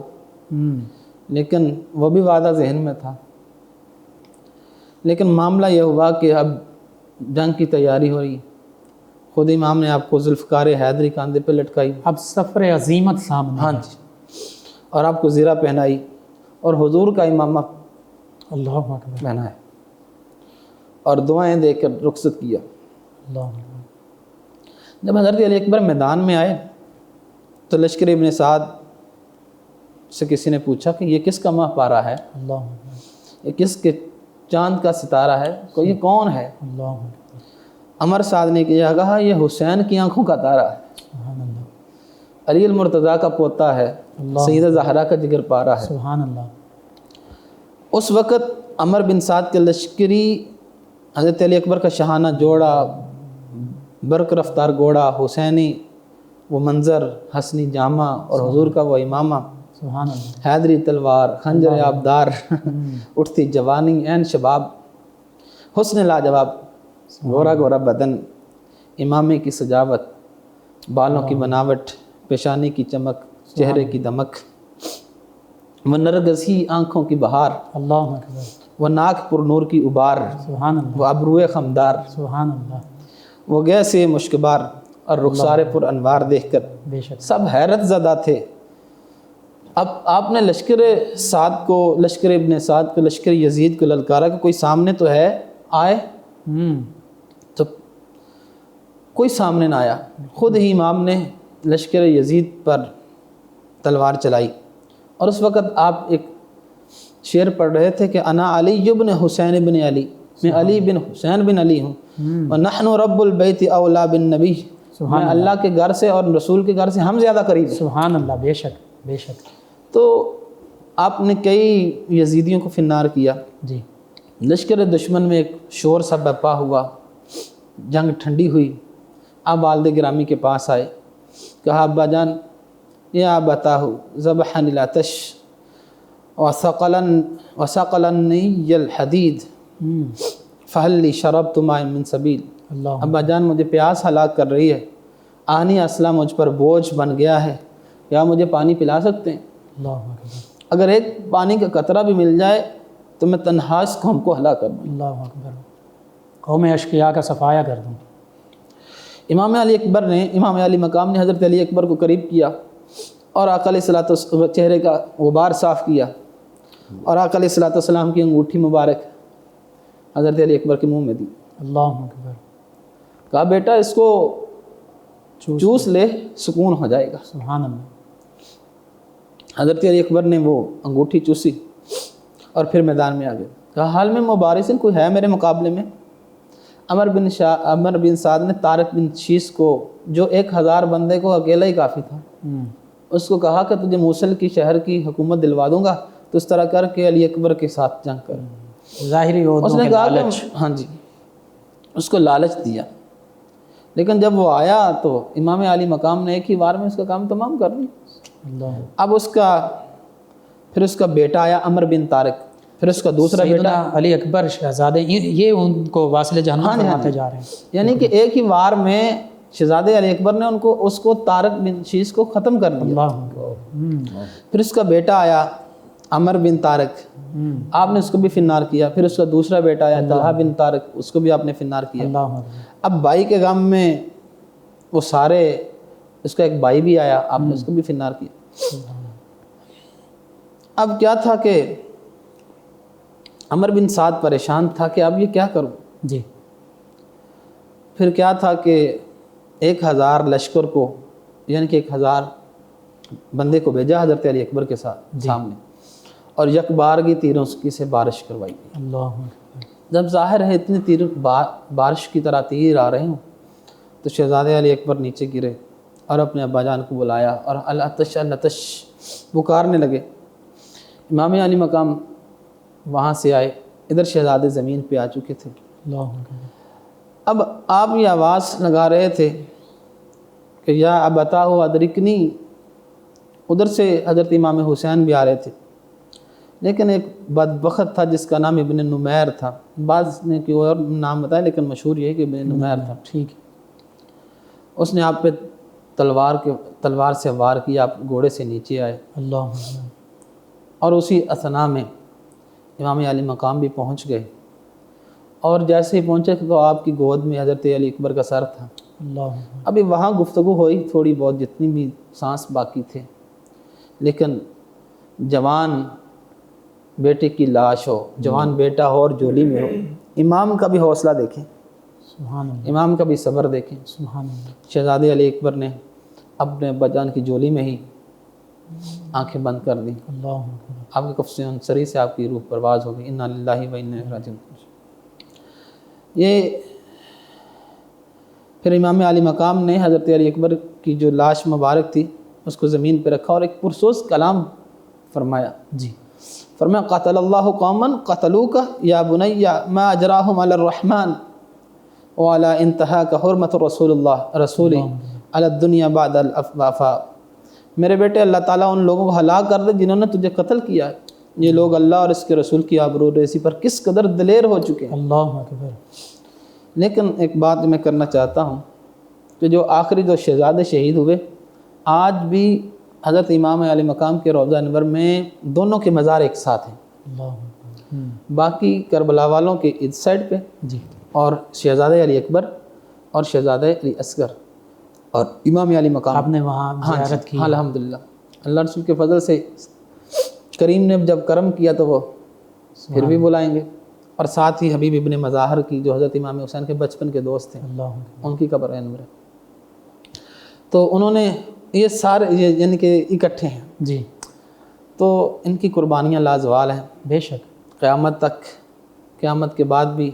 لیکن وہ بھی وعدہ ذہن میں تھا. لیکن معاملہ یہ ہوا کہ اب جنگ کی تیاری ہو رہی، خود امام نے آپ کو ذوالفقار حیدری کاندھے پہ لٹکائی. اب سفر عظیمت سامنے. ہاں جی. اور آپ کو زیرہ پہنائی اور حضور کا امامہ اللہ اکبر. پہنا ہے اور دعائیں دے کر رخصت کیا. اللہ اکبر. جب حضرت علی اکبر میدان میں آئے تو لشکر ابن سعد سے کسی نے پوچھا کہ یہ کس کا ماہ پارا ہے، اللہ اکبر. یہ کس کے چاند کا ستارہ ہے، یہ کون ہے؟ اللہ اکبر. عمر سعد نے کہا یہ حسین کی آنکھوں کا تارا ہے، سبحان اللہ. علی المرتضیٰ کا پوتا ہے، اللہ. سیدہ زہرا کا جگر پارا ہے. سبحان اللہ. اس وقت عمر بن سعد کے لشکری حضرت علی اکبر کا شاہانہ جوڑا، برق رفتار گھوڑا، حسینی وہ منظر، حسنی جامہ اور حضور کا وہ امامہ، سبحان اللہ. حیدری تلوار، خنجر آبدار، اٹھتی جوانی، عین شباب، حسن لاجواب، گورا گورا بدن، امامے کی سجاوت، بالوں کی بناوٹ، پیشانی کی چمک، چہرے کی دمک، وہ نرگسی آنکھوں کی بہار، اللہ اکبر. وہ ناک پر نور کی ابار، سبحان اللہ. وہ ابروئے خمدار، سبحان اللہ. وہ گیسے مشکبار اور رخسار پر انوار دیکھ کر بے شک. سب حیرت زدہ تھے. اب آپ نے لشکر سعد کو، لشکر ابن سعد کو، لشکر یزید کو للکارا کہ کوئی سامنے تو ہے، آئے. تو کوئی سامنے نہ آیا. خود ہی امام نے لشکر یزید پر تلوار چلائی اور اس وقت آپ ایک شعر پڑھ رہے تھے کہ انا علی بن حسین بن علی، میں علی بن حسین بن علی ہوں، وَنَحْنُ رب البیت اولا بالنبی، میں اللہ کے گھر سے اور رسول کے گھر سے ہم زیادہ قریب ہیں. سبحان اللہ. بے شک، بے شک. تو آپ نے کئی یزیدیوں کو فنار کیا. جی. لشکر دشمن میں ایک شور سا برپا ہوا، جنگ ٹھنڈی ہوئی. آپ والد گرامی کے پاس آئے، کہا ابا جان یا بتاہ ذبحن العطش وثقلنی الحدید فہل لی شربت ماء من سبیل. اللہ. ابا جان مجھے پیاس ہلاک کر رہی ہے، آنی اسلحہ مجھ پر بوجھ بن گیا ہے، یا مجھے پانی پلا سکتے ہیں؟ اللہ اکبر. اگر ایک پانی کا قطرہ بھی مل جائے تو میں تنہا اس قوم کو ہلاک کر دوں. اللہ اکبر. قوم اشقیاء کا صفایا کر دوں. امام علی اکبر نے، امام علی مقام نے حضرت علی اکبر کو قریب کیا اور آقا علیہ الصلوۃ والسلام چہرے کا غبار صاف کیا اور آقا علیہ الصلوۃ والسلام کی انگوٹھی مبارک حضرت علی اکبر کے منہ میں دی. اللہ اکبر. کہا بیٹا اس کو چوس لے، سکون ہو جائے گا. سبحان اللہ. حضرت علی اکبر نے وہ انگوٹھی چوسی اور پھر میدان میں آ گئے. کہا حال میں مبارزن کوئی ہے میرے مقابلے میں؟ عمر بن سعد نے طارق بن شیس کو، جو 1000 بندے کو اکیلا ہی کافی تھا، اس کو کہا کہ تجھے موصل کی شہر کی حکومت دلوا دوں گا، تو اس طرح کر کے علی اکبر کے ساتھ جنگ کر۔ ظاہری اس نے کہا کہ ہاں جی، اس کو لالچ دیا، لیکن جب وہ آیا تو امام علی مقام نے ایک ہی بار میں اس کا کام تمام کر لیا۔ اب پھر اس کا بیٹا آیا عمر بن طارق، پھر اس کا دوسرا بیٹا علی اکبر شہزادے، یہ ان کو واصل جہنم فرماتے جا رہے ہیں، یعنی کہ ایک ہی وار میں شہزادے علی اکبر نے اس کو طارق بن شیس کو ختم کر دیا۔ پھر اس کا بیٹا آیا عمر بن طارق، آپ نے اس کو بھی فنار کیا۔ پھر اس کا دوسرا بیٹا آیا طلحہ بن طارق، اس کو بھی آپ نے فنار کیا۔ اب بھائی کے غم میں وہ سارے، اس کا ایک بھائی بھی آیا، آپ نے اس کو بھی فنار کیا۔ اب کیا تھا کہ عمر بن سعد پریشان تھا کہ اب یہ کیا کروں جی۔ پھر کیا تھا کہ 1000 لشکر کو، یعنی کہ 1000 بندے کو بھیجا حضرت علی اکبر کے ساتھ سامنے، اور یک بارگی تیروں کی سے بارش کروائی گئی۔ اللہ جب ظاہر ہے اتنے تیر بارش کی طرح تیر آ رہے ہوں، تو شہزادے علی اکبر نیچے گرے اور اپنے ابا جان کو بلایا اور العطش العطش پکارنے لگے۔ امام علی مقام وہاں سے آئے، ادھر شہزادے زمین پہ آ چکے تھے۔ اب آپ یہ آواز لگا رہے تھے کہ یا ابتا ہو ادرکنی، ادھر سے حضرت امام حسین بھی آ رہے تھے، لیکن ایک بدبخت تھا جس کا نام ابن نمیر تھا، بعض نے کوئی اور نام بتایا لیکن مشہور یہ ہے کہ ابن نمیر تھا۔ ٹھیک، اس نے آپ پہ تلوار سے وار کیا، آپ گھوڑے سے نیچے آئے، اللہ، اور اسی اثنا میں امام علی مقام بھی پہنچ گئے، اور جیسے ہی پہنچے تو آپ کی گود میں حضرت علی اکبر کا سر تھا۔ اللہ، ابھی وہاں گفتگو ہوئی تھوڑی بہت، جتنی بھی سانس باقی تھے، لیکن جوان بیٹے کی لاش ہو، جوان بیٹا ہو اور جولی میں ہو، امام کا بھی حوصلہ دیکھیں، سبحان اللہ، امام کا بھی صبر دیکھیں۔ سبحان اللہ، شہزادے علی اکبر نے اپنے ابا جان کی جولی میں ہی آنکھیں بند کر دیں، اللہ، آپ کے کف سری سے آپ کی روح پرواز ہو گئی۔ انا للہ و انا الیہ راجعون۔ یہ پھر امام علی مقام نے حضرت علی اکبر کی جو لاش مبارک تھی اس کو زمین پہ رکھا اور ایک پرسوز کلام فرمایا۔ جی، فرمایا قاتل اللہ قوما قتلوک یا بنی ما اجراہم علی الرحمن وعلی انتہاک حرمت رسول اللہ رسولی علی الدنیا بعد الوفاء۔ میرے بیٹے، اللہ تعالیٰ ان لوگوں کو ہلاک کر دے جنہوں نے تجھے قتل کیا ہے۔ یہ لوگ اللہ اور اس کے رسول کی آبرو ریزی پر کس قدر دلیر ہو چکے ہیں۔ اللہ اکبر۔ لیکن ایک بات میں کرنا چاہتا ہوں کہ جو آخری جو شہزادے شہید ہوئے، آج بھی حضرت امام علی مقام کے روضہ انور میں دونوں کے مزار ایک ساتھ ہیں۔ اللہ، باقی کربلا والوں کے اس سائڈ پہ، جی، اور شہزادے علی اکبر اور شہزادے علی اصغر اور امام علی مقام آپ نے وہاں زیارت کی؟ ہاں الحمدللہ، اللہ رسول کے فضل سے کریم نے جب کرم کیا تو وہ پھر بھی بلائیں گے۔ اور ساتھ ہی حبیب ابن مظاہر کی جو حضرت امام حسین کے بچپن کے دوست تھے، اللہ، ان کی قبر انور ہے، تو انہوں نے یہ سارے یعنی کہ اکٹھے ہیں، جی، تو ان کی قربانیاں لازوال ہیں بے شک، قیامت تک۔ قیامت کے بعد بھی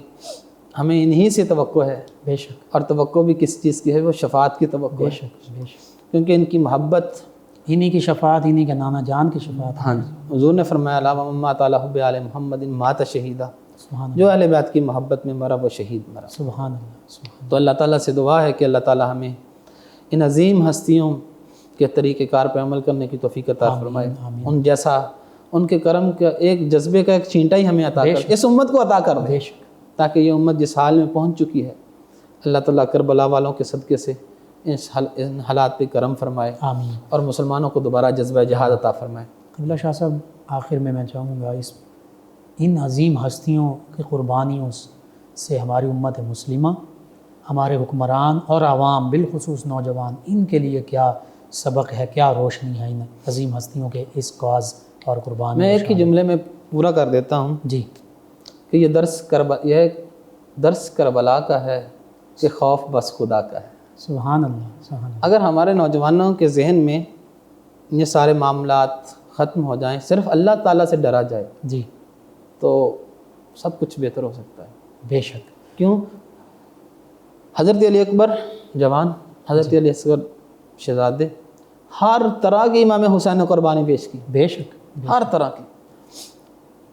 ہمیں انہی سے توقع ہے، بے شک، اور توقع بھی کس چیز کی ہے؟ وہ شفاعت کی توقع بے ہے، شک، بے شک، کیونکہ ان کی محبت۔ انہی کی شفاعت، انہی کا نانا جان کی شفاعت۔ ہاں جی، حضور نے فرمایا لا مما تعالی حب آل محمد مات شہیدہ، سبحان اللہ، جو اہل بیت کی محبت میں مرا وہ شہید مرا۔ سبحان اللہ، سبحان تو اللہ تعالیٰ سے دعا ہے کہ اللہ تعالیٰ ہمیں ان عظیم ہستیوں کے طریقہ کار پہ عمل کرنے کی توفیق عطا فرمائے، آمین۔ ان جیسا ان کے کرم کا ایک جذبے کا ایک چینٹا ہی ہمیں عطا کر، اس امت کو عطا کر دے، بے شک، تاکہ یہ امت جس حال میں پہنچ چکی ہے، اللہ تعالیٰ کربلا والوں کے صدقے سے ان حالات پہ کرم فرمائے آمین۔ اور مسلمانوں کو دوبارہ جذبہ جہاد عطا فرمائے۔ قبلہ شاہ صاحب، آخر میں چاہوں گا ان عظیم ہستیوں کی قربانیوں سے ہماری امت مسلمہ، ہمارے حکمران اور عوام بالخصوص نوجوان، ان کے لیے کیا سبق ہے، کیا روشنی ہے ان عظیم ہستیوں کے اس کاز اور قربانی؟ میں ایک ہی جملے میں پورا کر دیتا ہوں جی، کہ یہ درس کربلا کا ہے کہ خوف بس خدا کا ہے۔ سبحان اللہ، سبحان اللہ، اگر ہمارے نوجوانوں کے ذہن میں یہ سارے معاملات ختم ہو جائیں، صرف اللہ تعالیٰ سے ڈرا جائے، جی، تو سب کچھ بہتر ہو سکتا ہے۔ بے شک، کیوں؟ حضرت علی اکبر جوان، حضرت علی اصغر شہزادے، ہر طرح کے امام حسین نے قربانی پیش کی، بے شک، ہر طرح کی.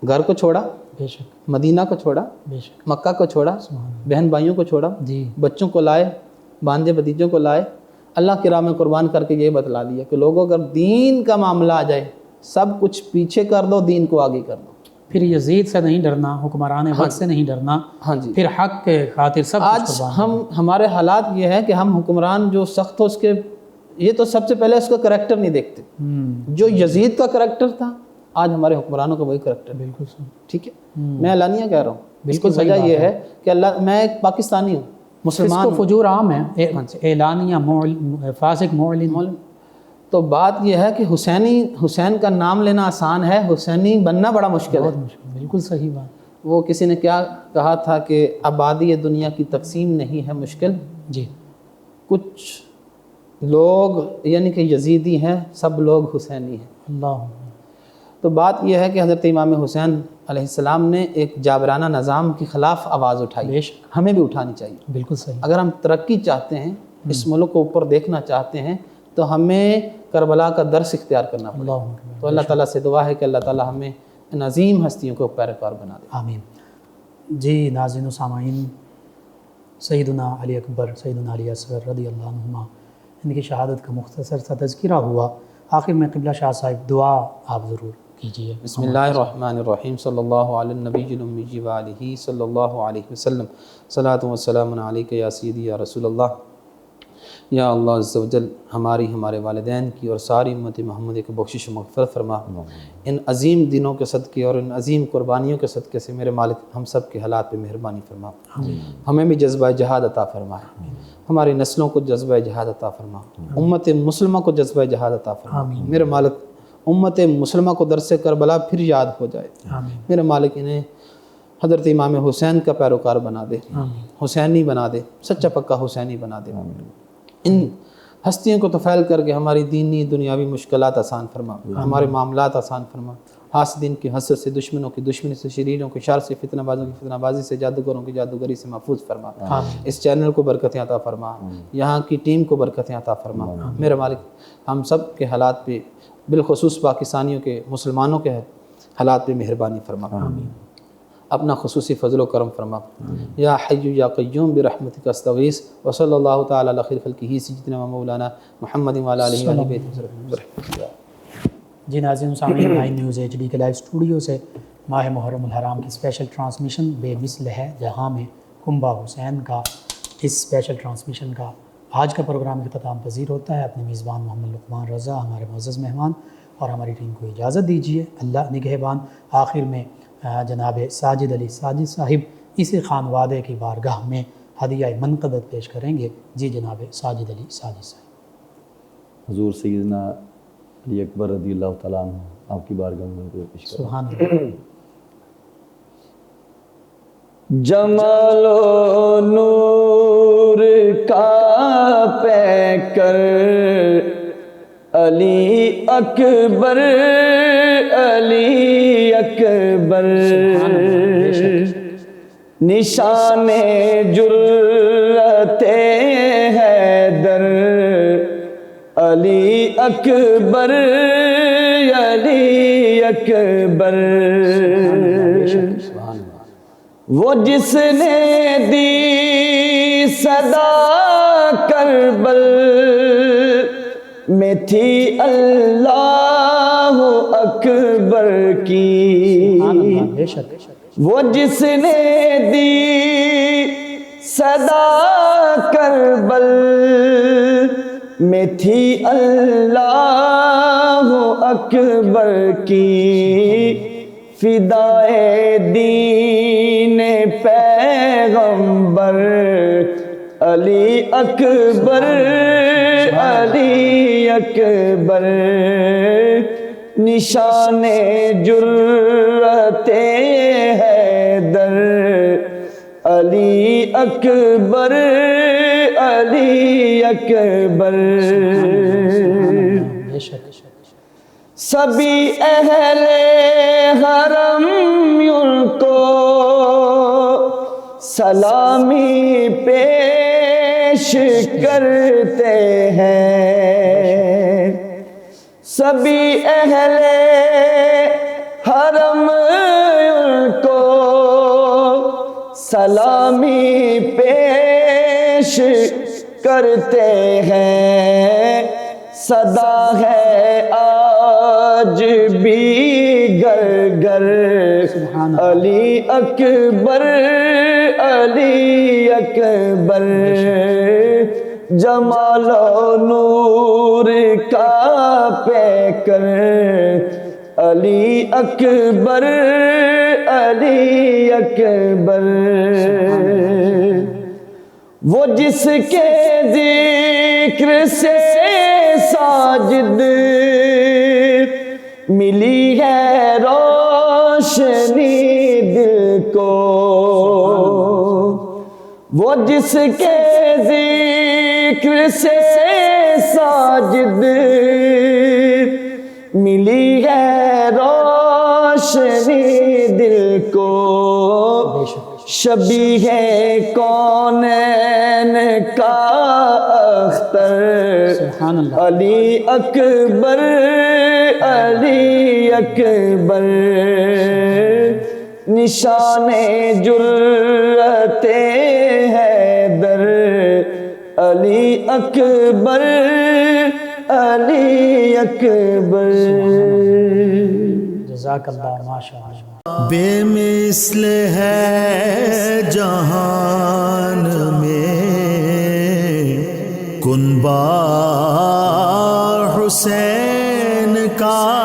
گھر کو چھوڑا، بے شک، مدینہ کو چھوڑا، بے شک. مکہ کو چھوڑا، بہن بھائیوں کو چھوڑا، جی بچوں کو لائے، بانجے بھتیجوں کو لائے، اللہ کی راہ میں قربان کر کے یہ بتلا دیا کہ لوگوں اگر دین کا معاملہ آ جائے سب کچھ پیچھے کر دو، دین کو آگے کر دو. پھر یزید سے نہیں ڈرنا، حکمران وقت سے نہیں ڈرنا، ہاں جی. پھر حق کے خاطر سب آج کچھ قربان. ہمارے حالات یہ ہے کہ ہم حکمران جو سخت ہو اس کے، یہ تو سب سے پہلے اس کا کریکٹر نہیں دیکھتے. جو یزید کا کریکٹر تھا آج ہمارے حکمرانوں کا وہی کریکٹر. بالکل صحیح. ٹھیک ہے، میں اعلانیہ کہہ رہا ہوں. بالکل اس کی وجہ یہ ہے کہ اللہ، میں ایک پاکستانی ہوں، مسلمان فسق و فجور عام ہے، جی. اعلانیہ فاسق معلن. تو بات یہ ہے کہ حسین کا نام لینا آسان ہے، حسینی بننا بڑا مشکل ہے. بہت مشکل. بالکل صحیح بات. وہ کسی نے کیا کہا تھا کہ آبادی دنیا کی تقسیم نہیں ہے مشکل، جی کچھ لوگ یعنی کہ یزیدی ہیں، سب لوگ حسینی ہیں. اللہ. تو بات یہ ہے کہ حضرت امام حسین علیہ السلام نے ایک جابرانہ نظام کے خلاف آواز اٹھائی، بے شک. ہمیں بھی اٹھانی چاہیے. بالکل صحیح. اگر ہم ترقی چاہتے ہیں، اس ملک کو اوپر دیکھنا چاہتے ہیں، تو ہمیں کربلا کا درس اختیار کرنا پڑے. اللہ. تو اللہ تعالیٰ سے دعا ہے کہ اللہ تعالیٰ ہمیں ان عظیم ہستیوں کو پیروکار بنا دے. آمین. جی ناظرین و سامعین، سیدنا علی اکبر، سیدنا علی اصغر رضی اللہ عنہما، ان کی شہادت کا مختصر سا تذکرہ ہوا. آخر میں قبلہ شاہ صاحب دعا آپ ضرور کیجیے. بسم اللہ الرحمن الرحیم. صلی اللہ علی النبی الامی وآلہ صلی اللہ علیہ وسلم. صلاۃ و سلام علیک یا سیدی یا رسول اللہ. یا اللہ عز و جل ہماری، ہمارے والدین کی اور ساری امت محمد کی بخشش و مغفرت فرما. ان عظیم دنوں کے صدقے اور ان عظیم قربانیوں کے صدقے سے میرے مالک ہم سب کے حالات پہ مہربانی فرما. ہمیں بھی جذبہ جہاد عطا فرمائے، ہماری نسلوں کو جذبہ جہاد عطا فرما، امت مسلمہ کو جذبہ جہاد عطا فرما. میرے مالک امت مسلمہ کو درس کربلا پھر یاد ہو جائے. میرے مالک انہیں حضرت امام حسین کا پیروکار بنا دے، حسینی بنا دے، سچا پکا حسینی بنا دے. ان ہستیوں کو تفعیل کر کے ہماری دینی دنیاوی مشکلات آسان فرما، ہمارے معاملات آسان فرما. حاسدین کی حسد سے، دشمنوں کی دشمنی سے، شریروں کے شر سے، فتنہ بازوں کی فتنہ بازی سے، جادوگروں کی جادوگری سے محفوظ فرما. اس چینل کو برکتیں عطا فرما، یہاں کی ٹیم کو برکتیں عطا فرما. میرے مالک ہم سب کے حالات پہ، بالخصوص پاکستانیوں کے، مسلمانوں کے حالات پہ مہربانی فرما. اپنا خصوصی فضل و کرم فرما. یا حی یا قیوم برحمتک استغیث. وصلی اللہ تعالی علی خیر خلقہ سیدنا و مولانا محمد وعلی آلہ وصحبہ وسلم. جی ناظرین و سامعین، 9 نیوز HD کے لائیو اسٹوڈیو سے ماہ محرم الحرام کی اسپیشل ٹرانسمیشن بے مثل ہے جہاں میں کنبہ حسین کا، اس اسپیشل ٹرانسمیشن کا آج کا پروگرام اختتام پذیر ہوتا ہے. اپنے میزبان محمد لقمان رضا، ہمارے معزز مہمان اور ہماری ٹیم کو اجازت دیجیے. اللہ نگہبان. آخر میں جناب ساجد علی ساجد صاحب اسی خانوادے کی بارگاہ میں ہدیہ منقبت پیش کریں گے. جی جناب ساجد علی ساجد صاحب. حضور سیدنا علی اکبر رضی اللہ تعالیٰ عنہ آپ کی بارگاہ میں پیش کریں. سبحان اللہ. جمال و نور کا پیکر علی اکبر، علی اکبر، نشان جرأت حیدر، علی اکبر، علی اکبر. وہ جس نے دی صدا کربل میں تھی اللہ اکبر کی. بے شک. وہ جس نے دی صدا کربل میں تھی اللہ اکبر کی. فدائے دین پیغمبر علی اکبر، علی اکبر، نشان جرأت حیدر، علی اکبر، علی اکبر. بے شک. سبھی اہل حرم ان کو سلامی پیش کرتے ہیں سبھی اہل حرم ان کو سلامی پیش کرتے ہیں صدا ہے آج بھی گر گر علی اکبر علی اکبر جمال و نور کا پیکر علی اکبر علی اکبر وہ جس کے ذکر سے ساجد ملی ہے روشنی دل کو وہ جس کے ذکر سے ساجد ملی ہے روشنی دل کو شبیہ کونین کا اختر علی اکبر علی اکبر نشان جرت حیدر علی اکبر علی اکبر جزاک اللہ ماشاء اللہ بے مثل ہے جہان میں کنبہ حسین کا